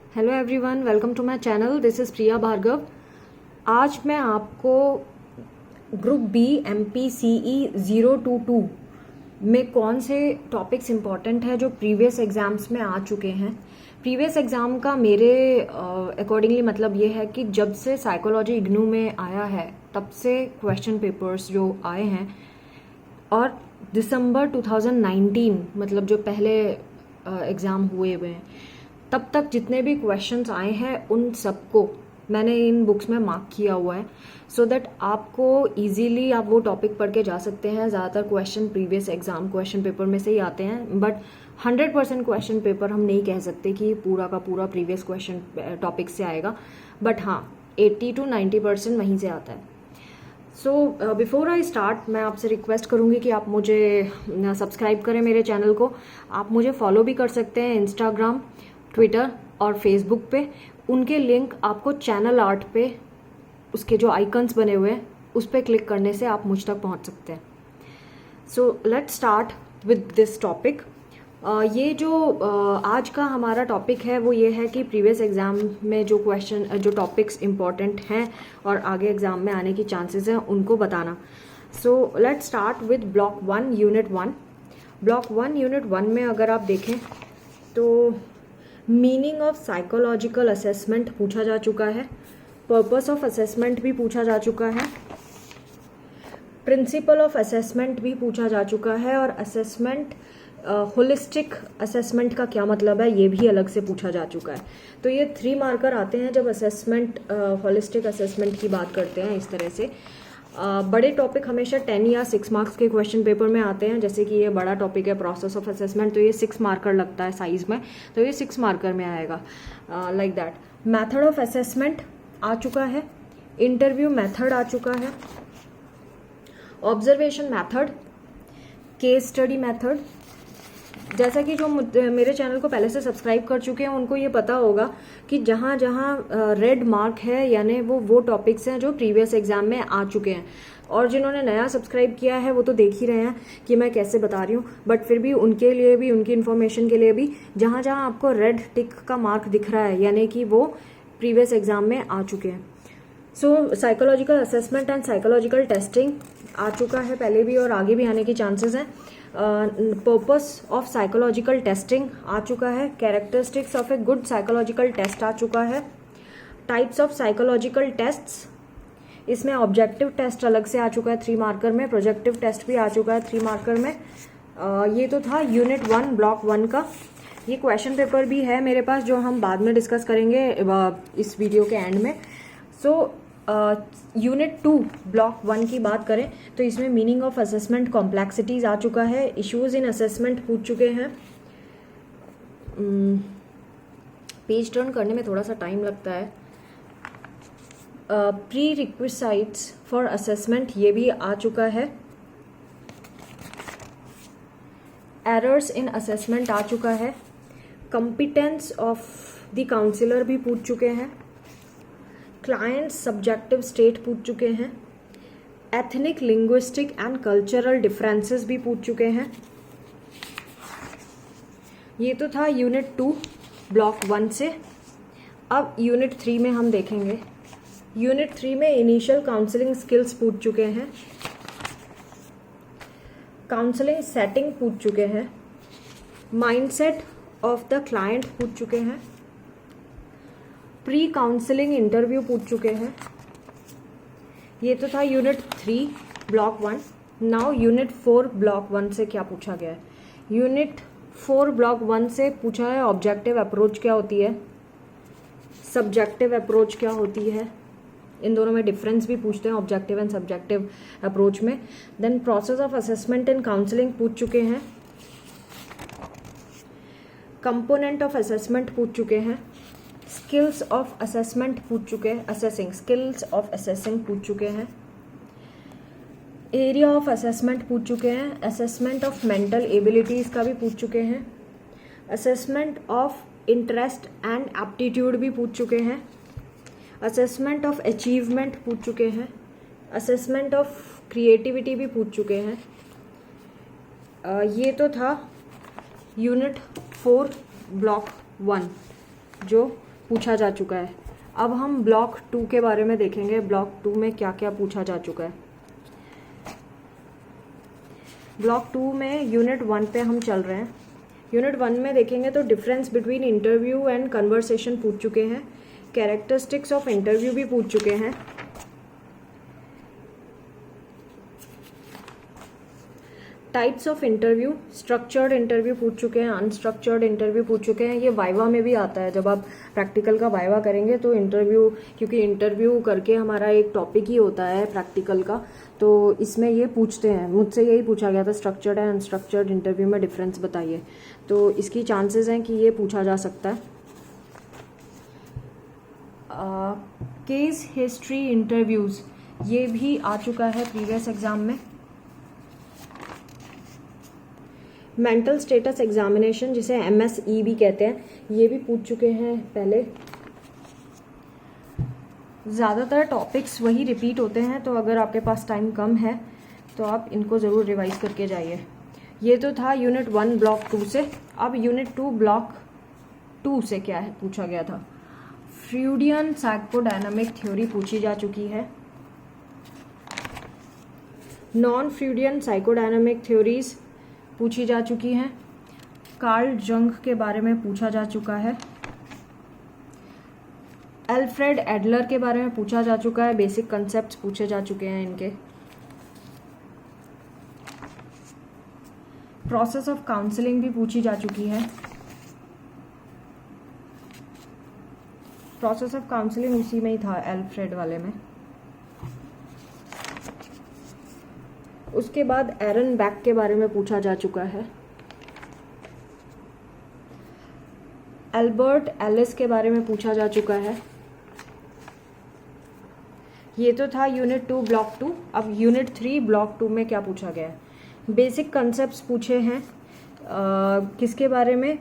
Hello everyone, welcome to my channel. This is Priya Bhargav. आज मैं आपको ग्रुप बी MPCE 022 में कौन से टॉपिक्स इम्पॉर्टेंट है जो प्रीवियस एग्ज़ाम्स में आ चुके हैं। प्रीवियस एग्ज़ाम का मेरे अकॉर्डिंगली मतलब ये है कि जब से साइकोलॉजी इग्नू में आया है तब से क्वेश्चन पेपर्स जो आए हैं, और दिसंबर 2019 मतलब जो पहले एग्ज़ाम हुए हैं तब तक जितने भी क्वेश्चंस आए हैं उन सबको मैंने इन बुक्स में मार्क किया हुआ है, सो दैट आपको इजीली आप वो टॉपिक पढ़ के जा सकते हैं। ज़्यादातर question previous exam question paper में से ही आते हैं, बट 100% क्वेश्चन पेपर हम नहीं कह सकते कि पूरा का पूरा प्रीवियस क्वेश्चन टॉपिक से आएगा, बट हाँ 80 to 90% वहीं से आता है। सो बिफोर आई स्टार्ट मैं आपसे रिक्वेस्ट करूँगी कि आप मुझे सब्सक्राइब करें मेरे चैनल को। आप मुझे फॉलो भी कर सकते हैं इंस्टाग्राम, ट्विटर और फेसबुक पे। उनके लिंक आपको चैनल आर्ट पे उसके जो आइकन्स बने हुए हैं उस पर क्लिक करने से आप मुझ तक पहुंच सकते हैं। So let's start with this topic. ये जो आज का हमारा टॉपिक है वो ये है कि प्रीवियस एग्ज़ाम में जो क्वेश्चन जो टॉपिक्स इम्पॉर्टेंट हैं और आगे एग्ज़ाम में आने की चांसेस हैं उनको बताना। So let's start with block 1 unit 1। Block 1 unit 1 में अगर आप देखें तो मीनिंग ऑफ साइकोलॉजिकल असेसमेंट पूछा जा चुका है, पर्पस ऑफ असेसमेंट भी पूछा जा चुका है, प्रिंसिपल ऑफ असेसमेंट भी पूछा जा चुका है, और असेसमेंट होलिस्टिक असेसमेंट का क्या मतलब है ये भी अलग से पूछा जा चुका है। तो ये 3 मार्कर आते हैं जब असेसमेंट होलिस्टिक असेसमेंट की बात करते हैं। इस तरह से बड़े टॉपिक हमेशा 10 या 6 मार्क्स के क्वेश्चन पेपर में आते हैं, जैसे कि ये बड़ा टॉपिक है प्रोसेस ऑफ असेसमेंट, तो ये 6 मार्कर लगता है साइज में, तो ये 6 मार्कर में आएगा like that. Method of assessment आ चुका है, इंटरव्यू मेथड आ चुका है, observation method, case study method. जैसा कि जो मेरे चैनल को पहले से सब्सक्राइब कर चुके हैं उनको ये पता होगा कि जहाँ जहाँ रेड मार्क है यानी वो टॉपिक्स हैं जो प्रीवियस एग्जाम में आ चुके हैं, और जिन्होंने नया सब्सक्राइब किया है वो तो देख ही रहे हैं कि मैं कैसे बता रही हूँ, बट फिर भी उनके लिए भी, उनकी इन्फॉर्मेशन के लिए भी, जहाँ जहाँ आपको रेड टिक का मार्क दिख रहा है यानी कि वो प्रीवियस एग्जाम में आ चुके हैं। So psychological assessment and psychological testing आ चुका है पहले भी और आगे भी आने की चांसेस हैं। पर्पस ऑफ साइकोलॉजिकल टेस्टिंग आ चुका है, characteristics of a good psychological test आ चुका है, टाइप्स ऑफ साइकोलॉजिकल टेस्ट्स, इसमें ऑब्जेक्टिव टेस्ट अलग से आ चुका है 3 मार्कर में, प्रोजेक्टिव टेस्ट भी आ चुका है 3 मार्कर में। ये तो था यूनिट 1 ब्लॉक 1 का। ये क्वेश्चन पेपर भी है मेरे पास जो हम बाद में डिस्कस करेंगे इस वीडियो के एंड में। सो यूनिट 2 ब्लॉक 1 की बात करें तो इसमें मीनिंग ऑफ असेसमेंट, कॉम्प्लेक्सिटीज आ चुका है, इश्यूज इन असेसमेंट पूछ चुके हैं। पेज टर्न करने में थोड़ा सा टाइम लगता है। प्री रिक्विसाइट्स फॉर असेसमेंट ये भी आ चुका है, एरर्स इन असेसमेंट आ चुका है, कंपिटेंस ऑफ द काउंसिलर भी पूछ चुके हैं, क्लाइंट सब्जेक्टिव स्टेट पूछ चुके हैं, ethnic, linguistic and cultural differences भी पूछ चुके हैं। ये तो था यूनिट 2 ब्लॉक 1 से। अब यूनिट 3 में हम देखेंगे। यूनिट 3 में इनिशियल काउंसलिंग स्किल्स पूछ चुके हैं, काउंसलिंग सेटिंग पूछ चुके हैं, माइंडसेट ऑफ द क्लाइंट पूछ चुके हैं, प्री काउंसलिंग इंटरव्यू पूछ चुके हैं। ये तो था unit 3 block 1। Now unit 4 block 1 से क्या पूछा गया है। यूनिट 4 ब्लॉक 1 से पूछा है ऑब्जेक्टिव अप्रोच क्या होती है, सब्जेक्टिव अप्रोच क्या होती है, इन दोनों में डिफरेंस भी पूछते हैं ऑब्जेक्टिव एंड सब्जेक्टिव अप्रोच में। Then process of assessment and counselling पूछ चुके हैं, कंपोनेंट ऑफ असेसमेंट पूछ चुके हैं, स्किल्स ऑफ असेसमेंट पूछ चुके हैं, असेसिंग, स्किल्स ऑफ असेसिंग पूछ चुके हैं, एरिया ऑफ असेसमेंट पूछ चुके हैं, असेसमेंट ऑफ मेंटल एबिलिटीज़ का भी पूछ चुके हैं, assessment of interest and aptitude भी पूछ चुके हैं, असेसमेंट ऑफ अचीवमेंट पूछ चुके हैं, असेसमेंट ऑफ क्रिएटिविटी भी पूछ चुके हैं। ये तो था यूनिट 4 ब्लॉक 1 जो पूछा जा चुका है। अब हम ब्लॉक 2 के बारे में देखेंगे, ब्लॉक 2 में क्या क्या पूछा जा चुका है। ब्लॉक 2 में यूनिट 1 पे हम चल रहे हैं। यूनिट 1 में देखेंगे तो difference between interview and conversation पूछ चुके हैं, कैरेक्टरिस्टिक्स ऑफ इंटरव्यू भी पूछ चुके हैं, types of interview, structured interview पूछ चुके हैं, अनस्ट्रक्चर्ड इंटरव्यू पूछ चुके हैं। ये वाइवा में भी आता है, जब आप प्रैक्टिकल का वाइवा करेंगे तो इंटरव्यू, क्योंकि इंटरव्यू करके हमारा एक टॉपिक ही होता है प्रैक्टिकल का, तो इसमें ये पूछते हैं। मुझसे यही पूछा गया था, स्ट्रक्चर्ड एंड अनस्ट्रक्चर्ड इंटरव्यू में डिफरेंस बताइए, तो इसकी चांसेस हैं कि ये पूछा जा सकता है। केस हिस्ट्री इंटरव्यूज, ये भी आ चुका है प्रीवियस एग्जाम में। मेंटल स्टेटस एग्जामिनेशन, जिसे MSE भी कहते हैं, ये भी पूछ चुके हैं पहले। ज़्यादातर टॉपिक्स वही रिपीट होते हैं, तो अगर आपके पास टाइम कम है तो आप इनको ज़रूर रिवाइज करके जाइए। ये तो था यूनिट 1 ब्लॉक 2 से। अब यूनिट 2 ब्लॉक 2 से क्या है पूछा गया था। फ्रूडियन साइकोडायनामिक थ्योरी पूछी जा चुकी है। नॉन फ्रूडियन साइकोडायनामिक थ्योरीज पूछी जा चुकी हैं। कार्ल जंग के बारे में पूछा जा चुका है। एल्फ्रेड एडलर के बारे में पूछा जा चुका है, बेसिक कंसेप्ट्स पूछे जा चुके हैं इनके। प्रोसेस ऑफ काउंसलिंग भी पूछी जा चुकी है। प्रोसेस ऑफ काउंसलिंग उसी में ही था, एल्फ्रेड वाले में। उसके बाद एरन बैक के बारे में पूछा जा चुका है। एल्बर्ट एलिस के बारे में पूछा जा चुका है। ये तो था यूनिट 2 ब्लॉक 2। अब यूनिट 3 ब्लॉक 2 में क्या पूछा गया है। बेसिक कंसेप्ट्स पूछे हैं, किसके बारे में,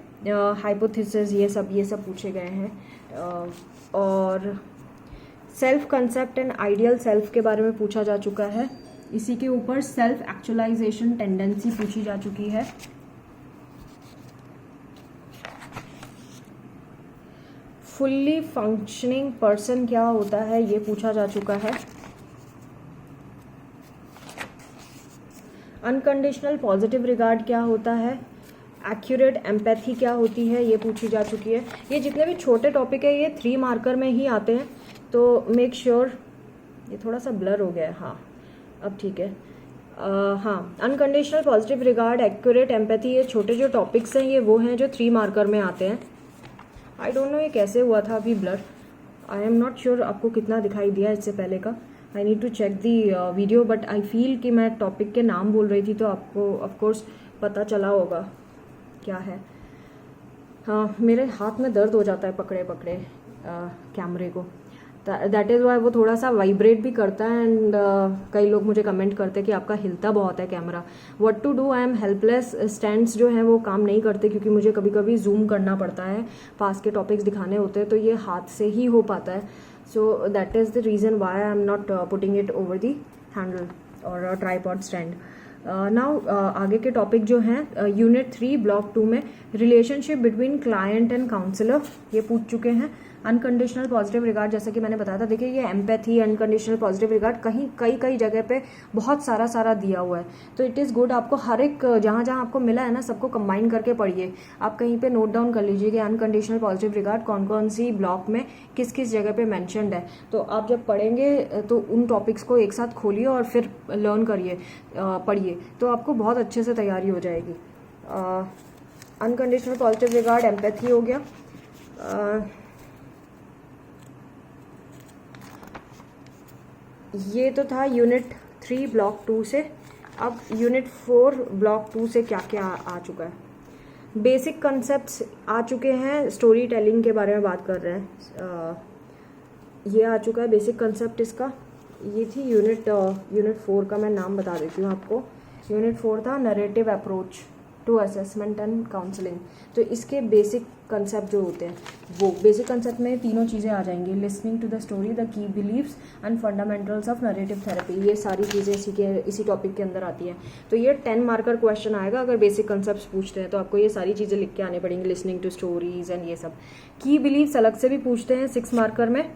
हाइपोथेसिस, ये सब पूछे गए हैं। और self concept and ideal self के बारे में पूछा जा चुका है। इसी के ऊपर सेल्फ एक्चुअलाइजेशन टेंडेंसी पूछी जा चुकी है। फुल्ली फंक्शनिंग पर्सन क्या होता है, ये पूछा जा चुका है। अनकंडीशनल पॉजिटिव रिगार्ड क्या होता है, एक्यूरेट एम्पैथी क्या होती है, ये पूछी जा चुकी है। ये जितने भी छोटे टॉपिक है ये 3 मार्कर में ही आते हैं, तो मेक श्योर। ये थोड़ा सा ब्लर हो गया है, हाँ अब ठीक है। हाँ, unconditional positive regard, accurate empathy, ये छोटे जो टॉपिक्स हैं ये वो हैं जो 3 मार्कर में आते हैं। आई डोंट नो ये कैसे हुआ था अभी blur, I am not sure आपको कितना दिखाई दिया इससे पहले का। I need to check the video, but I feel कि मैं टॉपिक के नाम बोल रही थी तो आपको ऑफकोर्स पता चला होगा क्या है। हाँ, मेरे हाथ में दर्द हो जाता है पकड़े पकड़े कैमरे को, दैट इज़ वाई वो थोड़ा सा वाइब्रेट भी करता है। एंड कई लोग मुझे कमेंट करते हैं कि आपका हिलता बहुत है camera. What to do, I am helpless. Stands जो हैं वो काम नहीं करते क्योंकि मुझे कभी कभी जूम करना पड़ता है, पास के टॉपिक्स दिखाने होते हैं, तो ये हाथ से ही हो पाता है। So that is the reason why I am not putting it over the handle और ट्राईपॉड स्टैंड। नाउ आगे के टॉपिक जो हैं यूनिट 3 ब्लॉक 2 में relationship between client and counsellor, ये पूछ चुके हैं। अनकंडीशनल पॉजिटिव रिगार्ड, जैसे कि मैंने बताया था, देखिए ये एम्पैथी, अनकंडीशनल पॉजिटिव रिगार्ड कहीं कई जगह पे बहुत सारा दिया हुआ है, तो इट इज़ गुड। आपको हर एक जहाँ आपको मिला है ना, सबको कंबाइन करके पढ़िए। आप कहीं पे नोट डाउन कर लीजिए कि अनकंडीशनल पॉजिटिव रिगार्ड कौन कौन सी ब्लॉक में किस किस जगह पे मैंशनड है। तो आप जब पढ़ेंगे तो उन टॉपिक्स को एक साथ खोलिए और फिर लर्न करिए, पढ़िए, तो आपको बहुत अच्छे से तैयारी हो जाएगी। अनकंडीशनल पॉजिटिव रिगार्ड, एम्पैथी हो गया। ये तो था यूनिट 3 ब्लॉक 2 से। अब यूनिट 4 ब्लॉक 2 से क्या क्या आ चुका है। बेसिक कंसेप्ट्स आ चुके हैं, स्टोरी टेलिंग के बारे में बात कर रहे हैं। ये आ चुका है बेसिक कंसेप्ट इसका। ये थी यूनिट 4 का, मैं नाम बता देती हूँ आपको। यूनिट 4 था narrative approach to assessment and counselling, तो इसके बेसिक कंसेप्ट जो होते हैं वो बेसिक कंसेप्ट में तीनों चीज़ें आ जाएंगी, listening to the story, the key beliefs and fundamentals of narrative therapy, ये सारी चीज़ें इसी टॉपिक के अंदर आती हैं। तो ये 10 मार्कर क्वेश्चन आएगा अगर बेसिक कंसेप्ट पूछते हैं तो आपको ये सारी चीज़ें लिख के आनी पड़ेंगी, लिसनिंग टू स्टोरीज एंड ये सब। की बिलीव्स अलग से भी पूछते हैं 6 मार्कर में,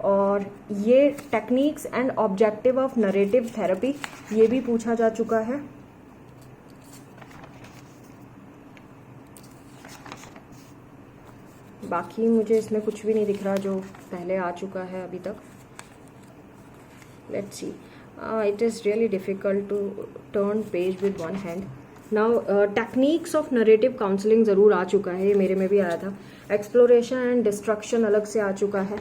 और ये techniques and objective of narrative therapy ये भी पूछा जा चुका है। बाकी मुझे इसमें कुछ भी नहीं दिख रहा जो पहले आ चुका है अभी तक। Let's see, it is really difficult to turn page with one hand. Now techniques of narrative counselling ज़रूर आ चुका है, ये मेरे में भी आया था। एक्सप्लोरेशन एंड डिस्ट्रक्शन अलग से आ चुका है,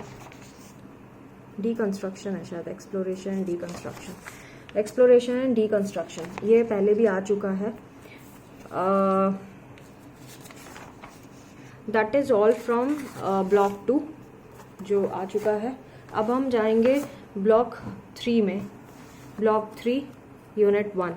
डीकंस्ट्रक्शन है शायद, exploration and deconstruction, exploration and deconstruction ये पहले भी आ चुका है। That is all from block 2 जो आ चुका है। अब हम जाएंगे ब्लॉक 3 में, ब्लॉक 3 यूनिट 1।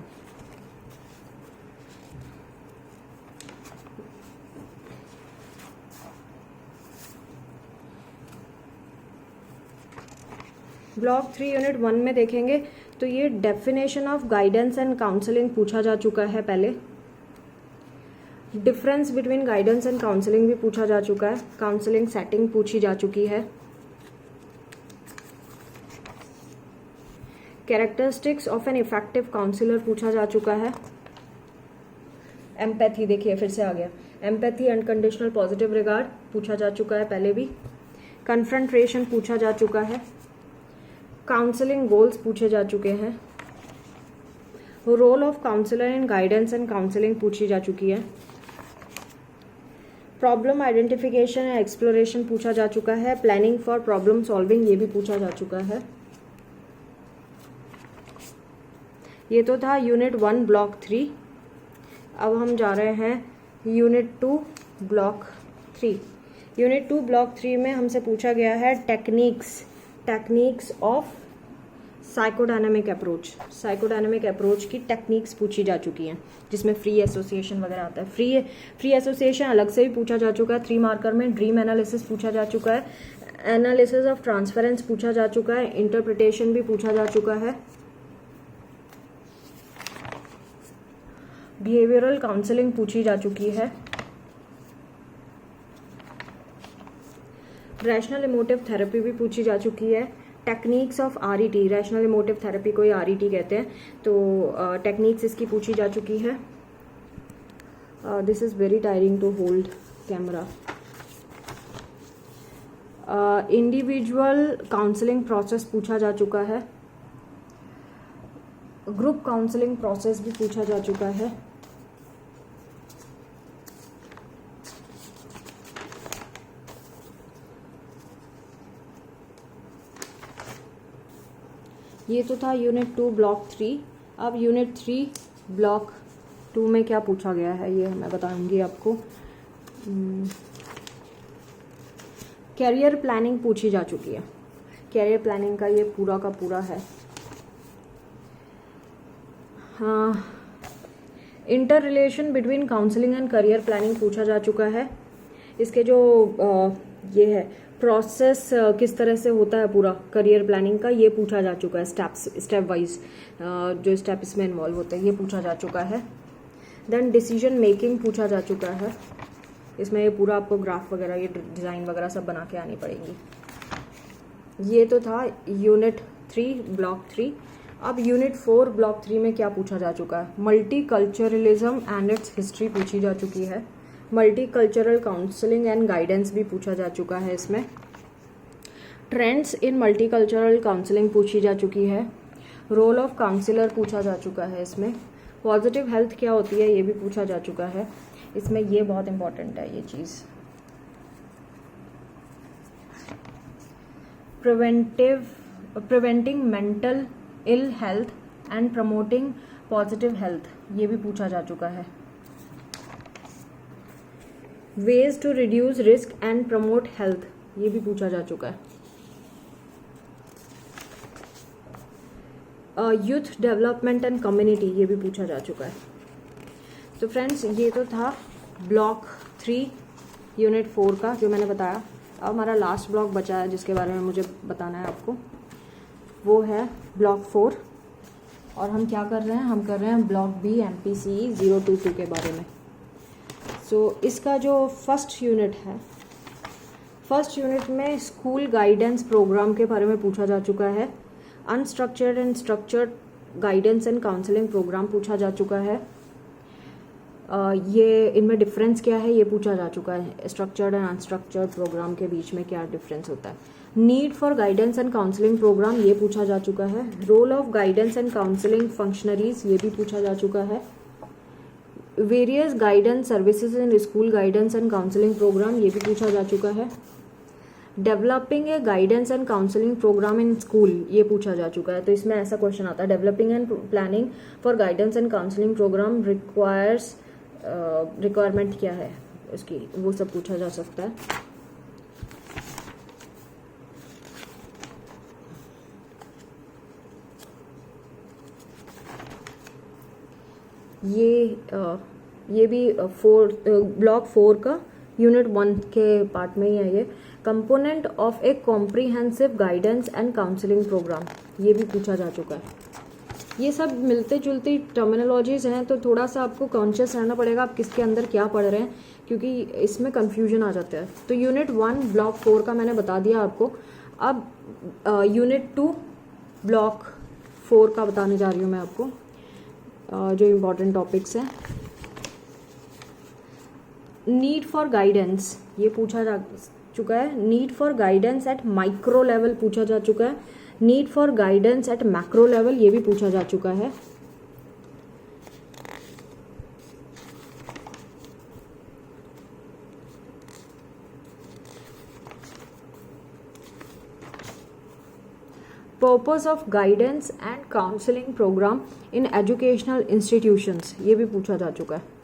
ब्लॉक 3 यूनिट 1 में देखेंगे तो ये definition of guidance and counselling पूछा जा चुका है पहले। Difference between guidance and counselling भी पूछा जा चुका है। काउंसलिंग सेटिंग पूछी जा चुकी है। Characteristics of an effective counsellor पूछा जा चुका है। एम्पैथी देखिए फिर से आ गया, एम्पैथी अनकंडीशनल पॉजिटिव रिगार्ड पूछा जा चुका है पहले भी। कन्फ्रंट्रेशन पूछा जा चुका है। काउंसलिंग गोल्स पूछे जा चुके हैं। Role of counsellor in guidance and counselling पूछी जा चुकी है। प्रॉब्लम आइडेंटिफिकेशन एंड एक्सप्लोरेशन पूछा जा चुका है। प्लानिंग फॉर प्रॉब्लम सॉल्विंग ये भी पूछा जा चुका है। ये तो था यूनिट 1 ब्लॉक 3। अब हम जा रहे हैं यूनिट 2 ब्लॉक 3। यूनिट 2 ब्लॉक 3 में हमसे पूछा गया है techniques of psychodynamic approach. Psychodynamic approach की टेक्निक्स पूछी जा चुकी हैं, जिसमें फ्री एसोसिएशन वगैरह आता है। फ्री एसोसिएशन अलग से भी पूछा जा चुका है 3 मार्कर में। ड्रीम एनालिसिस पूछा जा चुका है। एनालिसिस ऑफ ट्रांसफरेंस पूछा जा चुका है। इंटरप्रिटेशन भी पूछा जा चुका है। बिहेवियरल काउंसलिंग पूछी जा चुकी है। रैशनल इमोटिव थेरेपी भी पूछी जा चुकी है। Techniques of RET, rational emotive therapy को ही आरईटी कहते हैं, तो टेक्निक्स इसकी पूछी जा चुकी है। This is very tiring to hold camera. Individual counselling process पूछा जा चुका है। ग्रुप काउंसलिंग प्रोसेस भी पूछा जा चुका है। ये तो था यूनिट 2 ब्लॉक 3। अब यूनिट 3 ब्लॉक 2 में क्या पूछा गया है ये मैं बताऊंगी आपको। कैरियर प्लानिंग पूछी जा चुकी है। कैरियर प्लानिंग का ये पूरा का पूरा है। हाँ, inter relation between counselling and career planning पूछा जा चुका है। इसके जो ये है प्रोसेस किस तरह से होता है पूरा करियर प्लानिंग का, ये पूछा जा चुका है। स्टेप वाइज जो स्टेप इसमें इन्वॉल्व होते हैं ये पूछा जा चुका है। देन डिसीजन मेकिंग पूछा जा चुका है। इसमें ये पूरा आपको ग्राफ वगैरह ये डिज़ाइन वगैरह सब बना के आनी पड़ेंगी। ये तो था यूनिट 3 ब्लॉक 3। अब यूनिट 4 ब्लॉक 3 में क्या पूछा जा चुका है। Multi culturalism and it's history पूछी जा चुकी है। Multi cultural counselling and guidance भी पूछा जा चुका है इसमें। Trends in multi cultural counselling पूछी जा चुकी है। रोल ऑफ काउंसलर पूछा जा चुका है इसमें। पॉजिटिव हेल्थ क्या होती है ये भी पूछा जा चुका है इसमें। ये बहुत इंपॉर्टेंट है ये चीज़। Preventing mental ill health and promoting positive health ये भी पूछा जा चुका है। Ways to reduce risk and promote health ये भी पूछा जा चुका है। यूथ डेवलपमेंट एंड कम्युनिटी ये भी पूछा जा चुका है। तो फ्रेंड्स ये तो था ब्लॉक 3 यूनिट 4 का जो मैंने बताया। अब हमारा लास्ट ब्लॉक बचा है जिसके बारे में मुझे बताना है आपको, वो है ब्लॉक 4। और हम क्या कर रहे हैं, हम कर रहे हैं ब्लॉक बी MPCE 022 के बारे में। सो इसका जो फर्स्ट यूनिट है, फर्स्ट यूनिट में स्कूल गाइडेंस प्रोग्राम के बारे में पूछा जा चुका है। Unstructured and structured guidance and counselling programme पूछा जा चुका है। ये इनमें डिफरेंस क्या है ये पूछा जा चुका है। स्ट्रक्चर्ड एंड अनस्ट्रक्चर्ड प्रोग्राम के बीच में क्या डिफरेंस होता है। Need for guidance and counselling programme ये पूछा जा चुका है। Role of guidance and counselling functionaries ये भी पूछा जा चुका है। Various guidance services in school guidance and counselling programme ये भी पूछा जा चुका है। Developing a guidance and counselling programme in school ये पूछा जा चुका है। तो इसमें ऐसा क्वेश्चन आता है, developing and planning for guidance and counselling programme requirement क्या है उसकी, वो सब पूछा जा सकता है। ये भी ब्लॉक 4 का यूनिट 1 के पार्ट में ही है। ये component of a comprehensive guidance and counselling programme ये भी पूछा जा चुका है। ये सब मिलते जुलती टर्मिनोलॉजीज हैं, तो थोड़ा सा आपको कॉन्शियस रहना पड़ेगा आप किसके अंदर क्या पढ़ रहे हैं, क्योंकि इसमें कंफ्यूजन आ जाता है। तो यूनिट 1 ब्लॉक 4 का मैंने बता दिया आपको। अब यूनिट 2 ब्लॉक 4 का बताने जा रही हूँ मैं आपको, जो इम्पोर्टेंट टॉपिक्स हैं। नीड फॉर गाइडेंस ये पूछा जा चुका है। Need for guidance at micro level पूछा जा चुका है। Need for guidance at macro level ये भी पूछा जा चुका है। Purpose of guidance and counselling programme in educational institutions ये भी पूछा जा चुका है।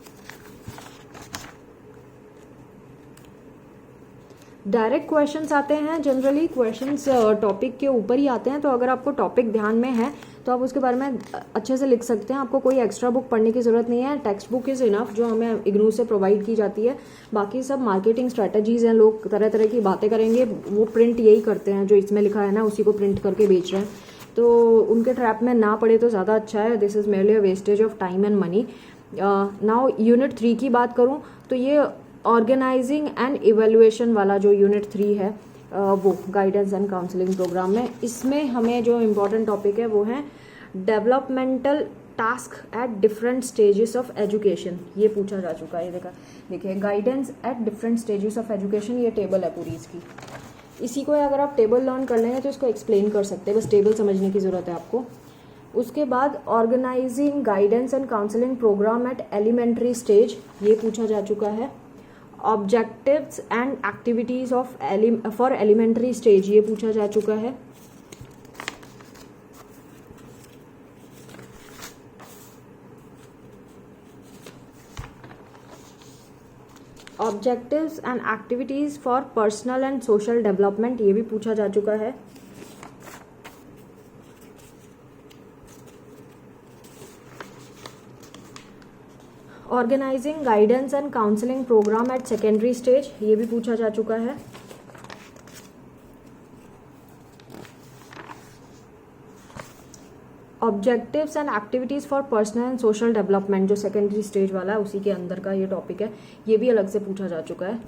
डायरेक्ट क्वेश्चंस आते हैं, जनरली क्वेश्चंस टॉपिक के ऊपर ही आते हैं। तो अगर आपको टॉपिक ध्यान में है तो आप उसके बारे में अच्छे से लिख सकते हैं। आपको कोई एक्स्ट्रा बुक पढ़ने की ज़रूरत नहीं है। टेक्स्ट बुक इज़ इनफ जो हमें इग्नू से प्रोवाइड की जाती है। बाकी सब मार्केटिंग स्ट्रेटजीज़ हैं, लोग तरह तरह की बातें करेंगे, वो प्रिंट यही करते हैं जो इसमें लिखा है ना, उसी को प्रिंट करके बेच रहे हैं। तो उनके ट्रैप में ना पड़े तो ज़्यादा अच्छा है। This is merely a wastage of time and money. Now unit 3 की बात करूँ तो ये ऑर्गेनाइजिंग एंड इवेल्युएशन वाला जो यूनिट 3 है वो गाइडेंस एंड काउंसलिंग प्रोग्राम में, इसमें हमें जो इम्पोर्टेंट टॉपिक है वो है developmental task at different stages of education ये पूछा जा चुका है। ये देखिए guidance at different stages of education, ये टेबल है पूरी इसकी। इसी को अगर आप टेबल लर्न कर लेंगे तो इसको एक्सप्लेन कर सकते हैं, बस टेबल समझने की ज़रूरत है आपको। उसके बाद organising guidance and counselling programme at elementary stage ये पूछा जा चुका है। Objectives and activities for elementary stage ये पूछा जा चुका है। Objectives and activities for personal and social development ये भी पूछा जा चुका है। Organising guidance and counselling programme at secondary stage ये भी पूछा जा चुका है। Objectives and activities for personal and social development जो सेकेंडरी स्टेज वाला है उसी के अंदर का ये टॉपिक है, ये भी अलग से पूछा जा चुका है।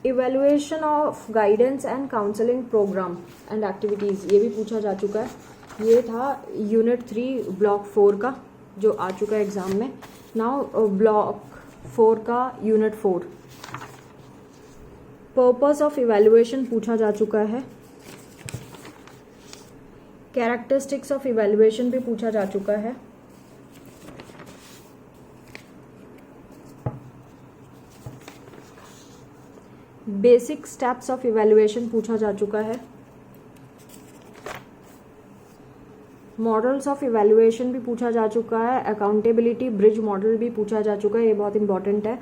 Evaluation of guidance and counselling programme and activities ये भी पूछा जा चुका है। ये था यूनिट 3 ब्लॉक 4 का जो आ चुका है एग्जाम में। नाउ ब्लॉक 4 का यूनिट 4 पर्पस ऑफ इवेल्युएशन पूछा जा चुका है। कैरेक्टरिस्टिक्स ऑफ इवेल्युएशन भी पूछा जा चुका है। बेसिक स्टेप्स ऑफ इवेल्युएशन पूछा जा चुका है। मॉडल्स ऑफ इवेल्युएशन भी पूछा जा चुका है। अकाउंटेबिलिटी ब्रिज मॉडल भी पूछा जा चुका है, ये बहुत इंपॉर्टेंट है।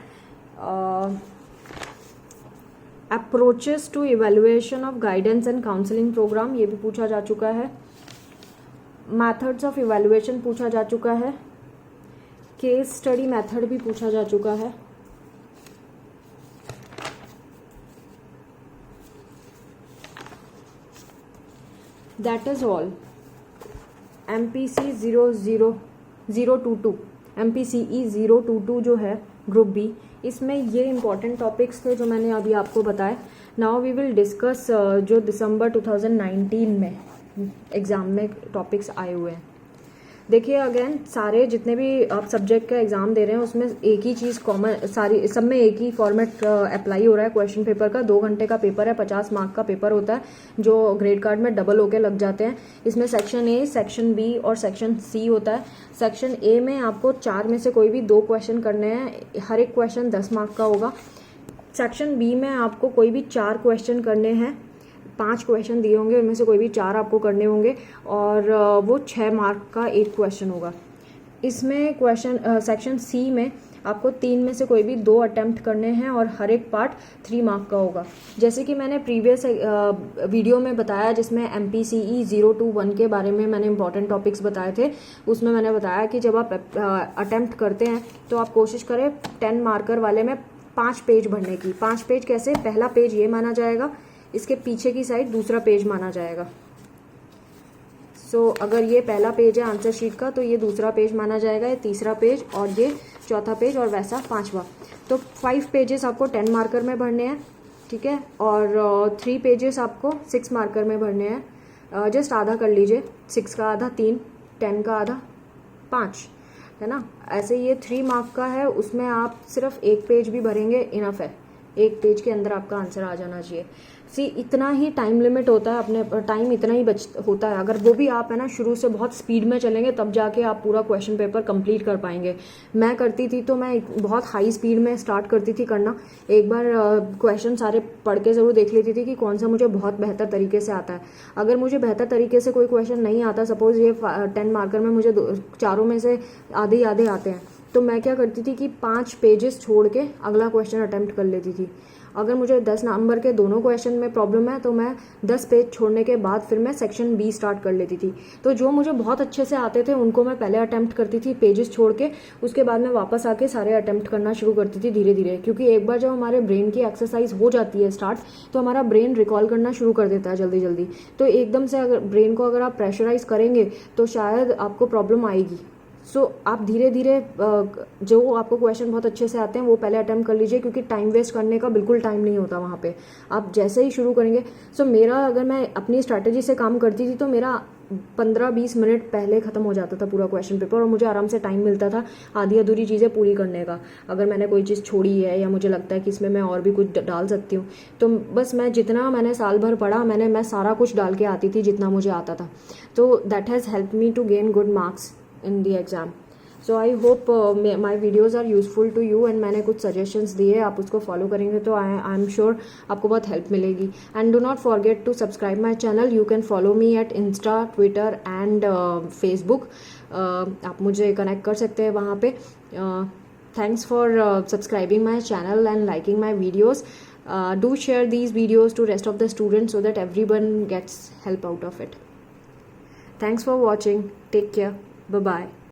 Approaches to evaluation of guidance and counselling programme ये भी पूछा जा चुका है। मेथड्स ऑफ इवेल्युएशन पूछा जा चुका है। केस स्टडी मेथड भी पूछा जा चुका है। That is all. MPC 00022 MPCE 022 जो है ग्रुप बी, इसमें ये इंपॉर्टेंट टॉपिक्स थे जो मैंने अभी आपको बताए। नाउ वी विल डिस्कस जो दिसंबर 2019 में एग्ज़ाम में टॉपिक्स आए हुए हैं। देखिए अगेन, सारे जितने भी आप सब्जेक्ट का एग्ज़ाम दे रहे हैं उसमें एक ही चीज़ कॉमन, सारी सब में एक ही फॉर्मेट अप्लाई हो रहा है क्वेश्चन पेपर का। 2 घंटे का पेपर है, 50 मार्क का पेपर होता है जो ग्रेड कार्ड में डबल होके लग जाते हैं। इसमें सेक्शन ए, सेक्शन बी और सेक्शन सी होता है। सेक्शन ए में आपको 4 में से कोई भी 2 क्वेश्चन करने हैं, हर एक क्वेश्चन 10 मार्क का होगा। सेक्शन बी में आपको कोई भी 4 क्वेश्चन करने हैं, 5 क्वेश्चन दिए होंगे, उनमें से कोई भी 4 आपको करने होंगे और वो 6 मार्क का एक क्वेश्चन होगा। इसमें क्वेश्चन सेक्शन सी में आपको 3 में से कोई भी 2 अटेम्प्ट करने हैं और हर एक पार्ट 3 मार्क का होगा। जैसे कि मैंने प्रीवियस वीडियो में बताया जिसमें MPCE 021 के बारे में मैंने इंपॉर्टेंट टॉपिक्स बताए थे, उसमें मैंने बताया कि जब आप अटेम्प्ट करते हैं तो आप कोशिश करें 10 मार्कर वाले में 5 पेज भरने की। 5 पेज कैसे? पहला पेज ये माना जाएगा, इसके पीछे की साइड दूसरा पेज माना जाएगा। सो अगर ये पहला पेज है आंसर शीट का तो ये दूसरा पेज माना जाएगा, ये तीसरा पेज और ये चौथा पेज और वैसा 5वां। तो 5 पेजेस आपको 10 मार्कर में भरने हैं, ठीक है, और 3 पेजेस आपको 6 मार्कर में भरने हैं। जस्ट आधा कर लीजिए, 6 का आधा 3, 10 का आधा 5, है ना। ऐसे ये 3 मार्क का है, उसमें आप सिर्फ 1 पेज भी भरेंगे इनफ है। 1 पेज के अंदर आपका आंसर आ जाना चाहिए। इतना ही टाइम लिमिट होता है, अपने टाइम इतना ही होता है। अगर वो भी आप है ना शुरू से बहुत स्पीड में चलेंगे तब जाके आप पूरा क्वेश्चन पेपर कंप्लीट कर पाएंगे। मैं करती थी तो मैं बहुत हाई स्पीड में स्टार्ट करती थी करना। एक बार क्वेश्चन सारे पढ़ के ज़रूर देख लेती थी कि कौन सा मुझे बहुत बेहतर तरीके से आता है। अगर मुझे बेहतर तरीके से कोई क्वेश्चन नहीं आता, सपोज ये 10 मार्कर में मुझे चारों में से आधे आधे आते हैं, तो मैं क्या करती थी कि 5 पेजेस छोड़ के अगला क्वेश्चन अटेम्प्ट कर लेती थी। अगर मुझे 10 नंबर के दोनों क्वेश्चन में प्रॉब्लम है तो मैं 10 पेज छोड़ने के बाद फिर मैं सेक्शन बी स्टार्ट कर लेती थी। तो जो मुझे बहुत अच्छे से आते थे उनको मैं पहले अटेम्प्ट करती थी पेजेस छोड़ के, उसके बाद मैं वापस आके सारे अटेम्प्ट करना शुरू करती थी धीरे धीरे। क्योंकि एक बार जब हमारे ब्रेन की एक्सरसाइज हो जाती है स्टार्ट, तो हमारा ब्रेन रिकॉल करना शुरू कर देता है जल्दी जल्दी। तो एकदम से अगर ब्रेन को अगर आप प्रेशराइज करेंगे तो शायद आपको प्रॉब्लम आएगी। सो आप धीरे धीरे जो आपको क्वेश्चन बहुत अच्छे से आते हैं वो पहले अटेम्प्ट कर लीजिए, क्योंकि टाइम वेस्ट करने का बिल्कुल टाइम नहीं होता वहाँ पे। आप जैसे ही शुरू करेंगे, सो मेरा अगर मैं अपनी स्ट्रैटेजी से काम करती थी तो मेरा 15-20 मिनट पहले ख़त्म हो जाता था पूरा क्वेश्चन पेपर, और मुझे आराम से टाइम मिलता था आधी अधूरी चीज़ें पूरी करने का। अगर मैंने कोई चीज़ छोड़ी है या मुझे लगता है कि इसमें मैं और भी कुछ डाल सकती हूँ, तो बस मैं जितना मैंने साल भर पढ़ा मैं सारा कुछ डाल के आती थी जितना मुझे आता था। तो that has help me to gain good marks in the exam. So I hope my videos are useful to you, and मैंने कुछ सजेशंस दिए, आप उसको फॉलो करेंगे तो आई एम श्योर आपको बहुत हेल्प मिलेगी। And do not forget to subscribe my channel. You can follow me at insta, Twitter and Facebook. आप मुझे कनेक्ट कर सकते हैं वहाँ पे। Thanks for subscribing my channel and liking my videos. Do share these videos to rest of the students so that everyone gets help out of it. Thanks for watching. Take care. Bye bye.